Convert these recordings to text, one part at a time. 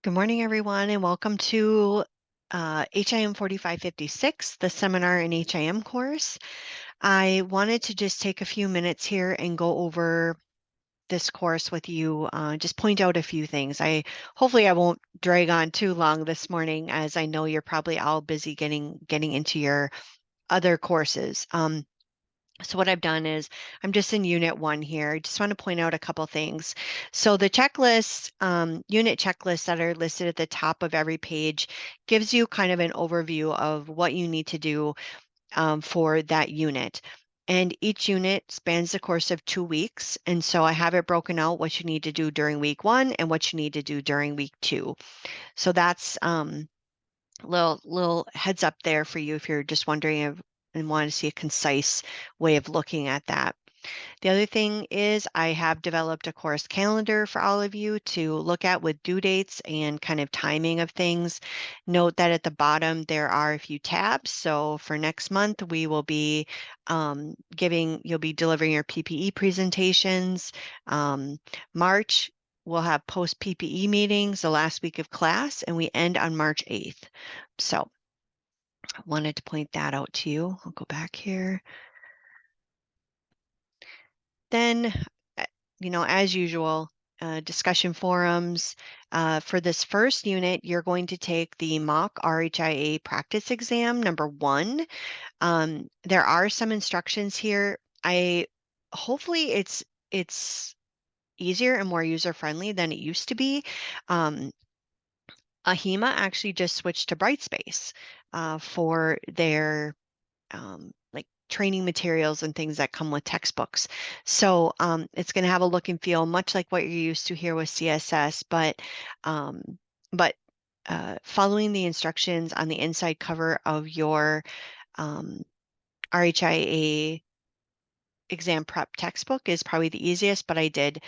Good morning, everyone, and welcome to HIM 4556, the Seminar in HIM course. I wanted to just take a few minutes here and go over this course with you, just point out a few things. Hopefully I won't drag on too long this morning, as I know you're probably all busy getting into your other courses. So what I've done is I'm just in Unit 1 here. I just want to point out a couple things. So the checklist, unit checklists that are listed at the top of every page gives you kind of an overview of what you need to do for that unit. And each unit spans the course of 2 weeks. And so I have it broken out what you need to do during week 1 and what you need to do during week 2. So that's little heads up there for you if you're just wondering and want to see a concise way of looking at that. The other thing is I have developed a course calendar for all of you to look at with due dates and kind of timing of things. Note that at the bottom there are a few tabs. So for next month, we will be you'll be delivering your PPE presentations. March, we'll have post PPE meetings the last week of class, and we end on March 8th. So I wanted to point that out to you. I'll go back here. Then, as usual, discussion forums. For this first unit, you're going to take the mock RHIA practice exam number 1. There are some instructions here. Hopefully it's easier and more user-friendly than it used to be. AHIMA actually just switched to Brightspace for their like training materials and things that come with textbooks. So it's going to have a look and feel much like what you're used to here with CSS, um, but following the instructions on the inside cover of your RHIA exam prep textbook is probably the easiest, but I did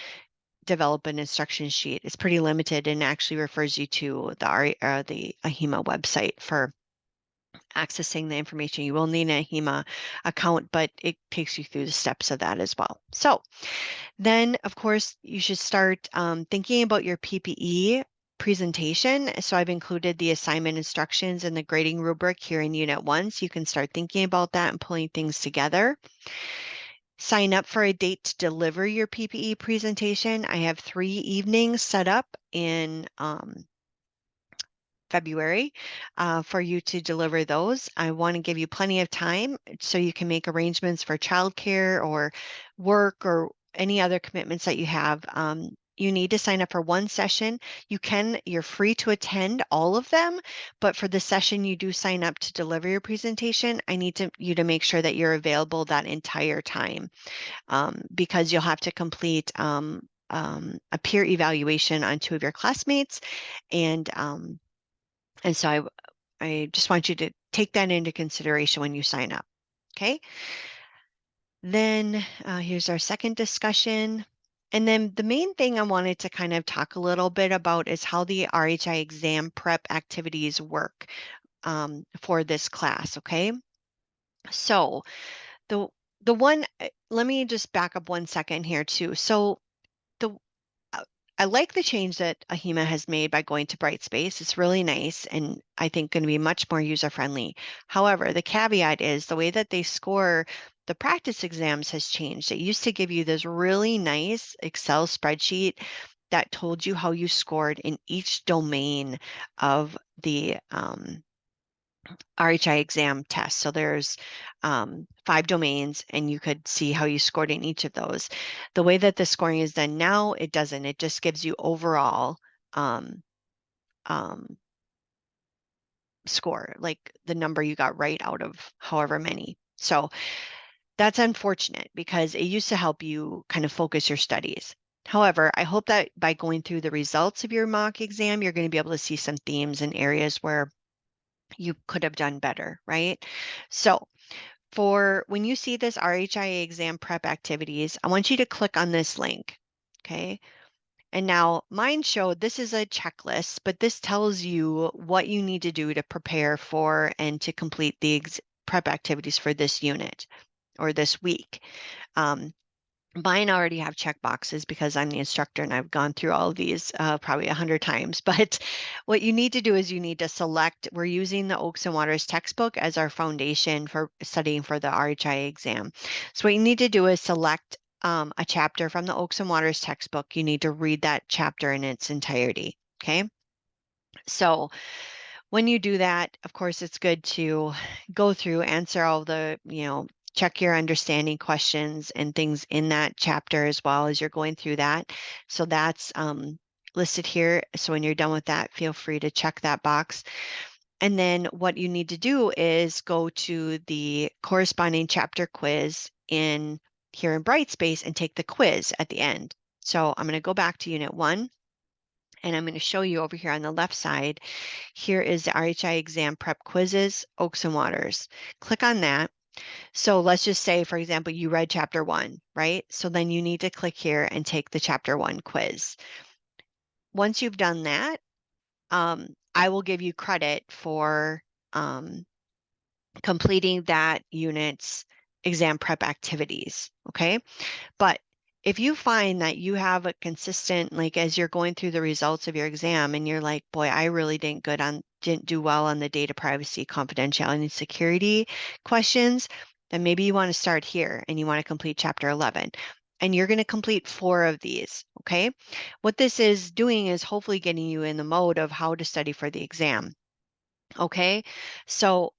develop an instruction sheet. It's pretty limited and actually refers you to the AHIMA website for accessing the information. You will need an AHIMA account, but it takes you through the steps of that as well. So then, of course, you should start thinking about your PPE presentation. So I've included the assignment instructions and the grading rubric here in Unit 1, so you can start thinking about that and pulling things together. Sign up for a date to deliver your PPE presentation. I have 3 evenings set up in February for you to deliver those. I want to give you plenty of time so you can make arrangements for childcare or work or any other commitments that you have. You need to sign up for one session. You're free to attend all of them, but for the session you do sign up to deliver your presentation, I need you to make sure that you're available that entire time because you'll have to complete a peer evaluation on 2 of your classmates, and so I just want you to take that into consideration when you sign up. Okay. Then here's our second discussion. And then the main thing I wanted to kind of talk a little bit about is how the RHI exam prep activities work for this class. Okay. So the one, let me just back up 1 second here too. So the I like the change that AHIMA has made by going to Brightspace. It's really nice and I think going to be much more user-friendly. However, the caveat is the way that they score the practice exams has changed. It used to give you this really nice Excel spreadsheet that told you how you scored in each domain of the RHI exam test. So there's 5 domains and you could see how you scored in each of those. The way that the scoring is done now, it doesn't. It just gives you overall um, score, like the number you got right out of however many. So that's unfortunate because it used to help you kind of focus your studies. However, I hope that by going through the results of your mock exam, you're going to be able to see some themes and areas where you could have done better, right? So for when you see this RHIA exam prep activities, I want you to click on this link, okay? And now mine showed this is a checklist, but this tells you what you need to do to prepare for and to complete the prep activities for this unit or this week. Mine already have check boxes because I'm the instructor and I've gone through all of these probably 100 times. But what you need to do is you need to select, we're using the Oaks and Waters textbook as our foundation for studying for the RHI exam. So what you need to do is select a chapter from the Oaks and Waters textbook. You need to read that chapter in its entirety. Okay. So when you do that, of course, it's good to go through, answer all the, check your understanding questions and things in that chapter as well as you're going through that. So that's listed here. So when you're done with that, feel free to check that box. And then what you need to do is go to the corresponding chapter quiz in here in Brightspace and take the quiz at the end. So I'm going to go back to Unit 1. And I'm going to show you over here on the left side. Here is the RHI exam prep quizzes, Oaks and Waters. Click on that. So let's just say, for example, you read chapter 1, right? So then you need to click here and take the chapter 1 quiz. Once you've done that, I will give you credit for completing that unit's exam prep activities, okay? But if you find that you have a consistent, like as you're going through the results of your exam and you're like, boy, I really didn't do well on the data privacy, confidentiality, and security questions, then maybe you want to start here and you want to complete chapter 11. And you're going to complete 4 of these, okay? What this is doing is hopefully getting you in the mode of how to study for the exam. Okay, so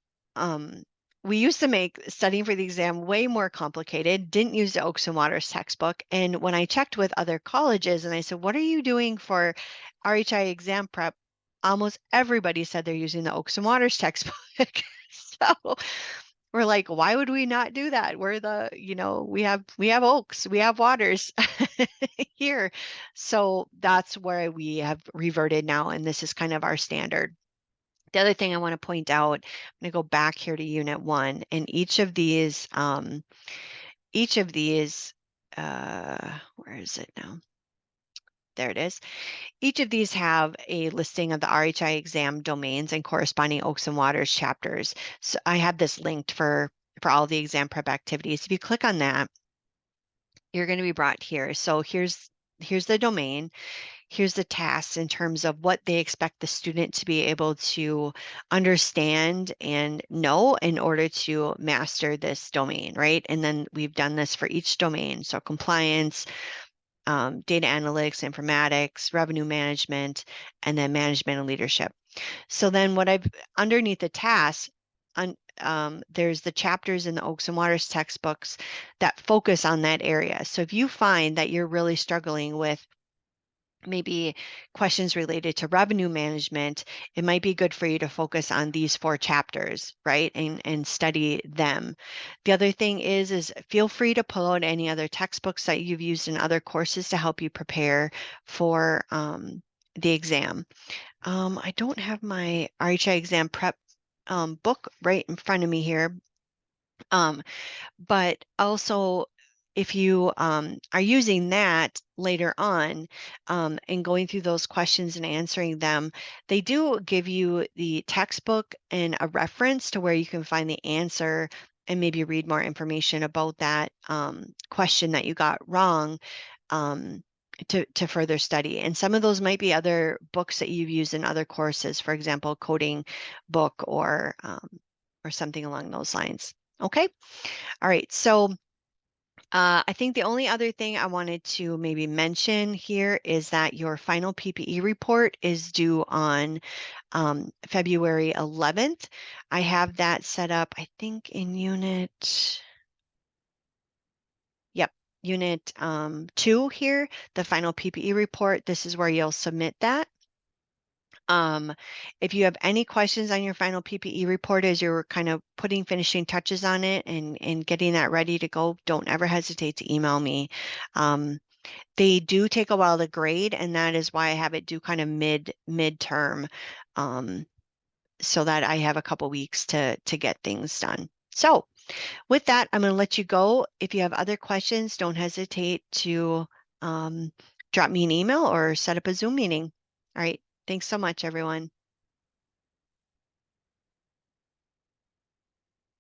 we used to make studying for the exam way more complicated, didn't use the Oaks and Waters textbook. And when I checked with other colleges and I said, what are you doing for RHI exam prep? Almost everybody said they're using the Oaks and Waters textbook. So we're like, why would we not do that? We're the, we have Oaks, we have Waters here. So that's where we have reverted now, and this is kind of our standard. The other thing I want to point out, I'm going to go back here to Unit 1, and each of these, where is it now? There it is. Each of these have a listing of the RHI exam domains and corresponding Oaks and Waters chapters. So I have this linked for all the exam prep activities. If you click on that, you're going to be brought here. So here's the domain. Here's the tasks in terms of what they expect the student to be able to understand and know in order to master this domain, right? And then we've done this for each domain. So compliance, data analytics, informatics, revenue management, and then management and leadership. So then underneath the tasks, there's the chapters in the Oaks and Waters textbooks that focus on that area. So if you find that you're really struggling with maybe questions related to revenue management, it might be good for you to focus on these 4 chapters, right? And study them. The other thing is feel free to pull out any other textbooks that you've used in other courses to help you prepare for the exam. I don't have my RHI exam prep book right in front of me here. But also, if you are using that later on and going through those questions and answering them, they do give you the textbook and a reference to where you can find the answer and maybe read more information about that question that you got wrong to further study. And some of those might be other books that you've used in other courses, for example, coding book or something along those lines. Okay. All right. So I think the only other thing I wanted to maybe mention here is that your final PPE report is due on February 11th. I have that set up, I think, in unit 2 here, the final PPE report. This is where you'll submit that. If you have any questions on your final PPE report as you're kind of putting finishing touches on it and getting that ready to go, don't ever hesitate to email me. They do take a while to grade, and that is why I have it due kind of midterm, so that I have a couple weeks to get things done. So with that, I'm going to let you go. If you have other questions, don't hesitate to drop me an email or set up a Zoom meeting. All right. Thanks so much, everyone.